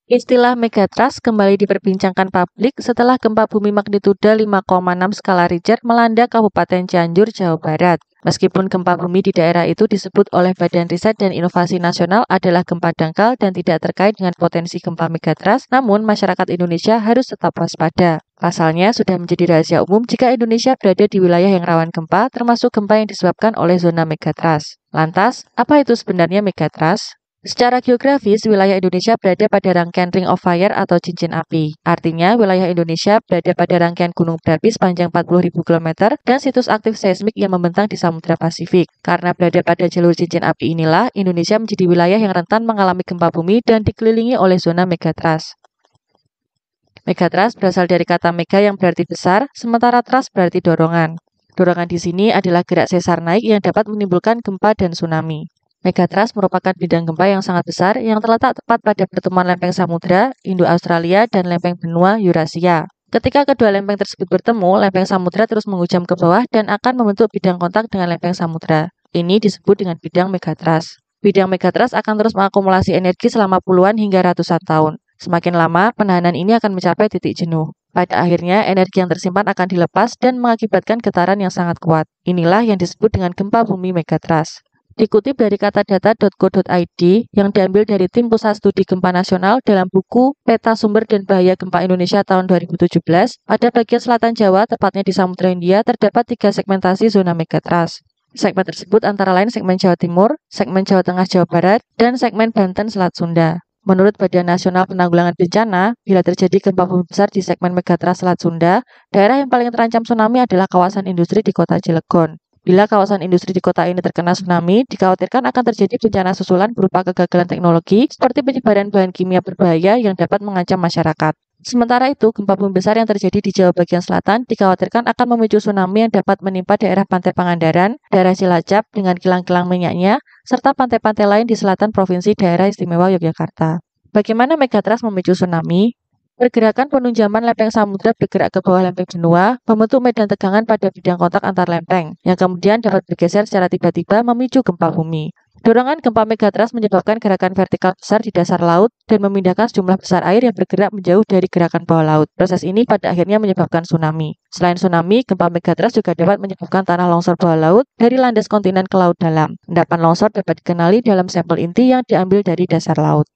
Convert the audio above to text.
Istilah megatrust kembali diperbincangkan publik setelah gempa bumi magnitudo 5,6 skala Richter melanda Kabupaten Cianjur, Jawa Barat. Meskipun gempa bumi di daerah itu disebut oleh Badan Riset dan Inovasi Nasional adalah gempa dangkal dan tidak terkait dengan potensi gempa megatrust, namun masyarakat Indonesia harus tetap waspada. Pasalnya, sudah menjadi rahasia umum jika Indonesia berada di wilayah yang rawan gempa, termasuk gempa yang disebabkan oleh zona megatrust. Lantas, apa itu sebenarnya megatrust? Secara geografis, wilayah Indonesia berada pada rangkaian Ring of Fire atau cincin api. Artinya, wilayah Indonesia berada pada rangkaian gunung berapi sepanjang 40.000 km dan situs aktif seismik yang membentang di Samudra Pasifik. Karena berada pada jalur cincin api inilah, Indonesia menjadi wilayah yang rentan mengalami gempa bumi dan dikelilingi oleh zona megatrust. Megatrust berasal dari kata mega yang berarti besar, sementara trust berarti dorongan. Dorongan di sini adalah gerak sesar naik yang dapat menimbulkan gempa dan tsunami. Megatrust merupakan bidang gempa yang sangat besar yang terletak tepat pada pertemuan lempeng samudra, Indo-Australia, dan lempeng benua Eurasia. Ketika kedua lempeng tersebut bertemu, lempeng samudra terus menghujam ke bawah dan akan membentuk bidang kontak dengan lempeng samudra. Ini disebut dengan bidang megatrust. Bidang megatrust akan terus mengakumulasi energi selama puluhan hingga ratusan tahun. Semakin lama, penahanan ini akan mencapai titik jenuh. Pada akhirnya, energi yang tersimpan akan dilepas dan mengakibatkan getaran yang sangat kuat. Inilah yang disebut dengan gempa bumi megatrust. Dikutip dari katadata.go.id yang diambil dari Tim Pusat Studi Gempa Nasional dalam buku Peta Sumber dan Bahaya Gempa Indonesia tahun 2017, pada bagian selatan Jawa, tepatnya di Samudra Hindia, terdapat 3 segmentasi zona megatrust. Segmen tersebut antara lain segmen Jawa Timur, segmen Jawa Tengah Jawa Barat, dan segmen Banten Selat Sunda. Menurut Badan Nasional Penanggulangan Bencana, bila terjadi gempa bumi besar di segmen megatrust Selat Sunda, daerah yang paling terancam tsunami adalah kawasan industri di kota Cilegon. Bila kawasan industri di kota ini terkena tsunami, dikhawatirkan akan terjadi bencana susulan berupa kegagalan teknologi seperti penyebaran bahan kimia berbahaya yang dapat mengancam masyarakat. Sementara itu, gempa bumi besar yang terjadi di Jawa bagian selatan dikhawatirkan akan memicu tsunami yang dapat menimpa daerah Pantai Pangandaran, daerah Cilacap dengan kilang-kilang minyaknya, serta pantai-pantai lain di selatan Provinsi Daerah Istimewa Yogyakarta. Bagaimana megatrust memicu tsunami? Pergerakan penunjaman lempeng samudra bergerak ke bawah lempeng benua, membentuk medan tegangan pada bidang kontak antar lempeng, yang kemudian dapat bergeser secara tiba-tiba memicu gempa bumi. Dorongan gempa megatrust menyebabkan gerakan vertikal besar di dasar laut dan memindahkan sejumlah besar air yang bergerak menjauh dari gerakan bawah laut. Proses ini pada akhirnya menyebabkan tsunami. Selain tsunami, gempa megatrust juga dapat menyebabkan tanah longsor bawah laut dari landas kontinen ke laut dalam. Endapan longsor dapat dikenali dalam sampel inti yang diambil dari dasar laut.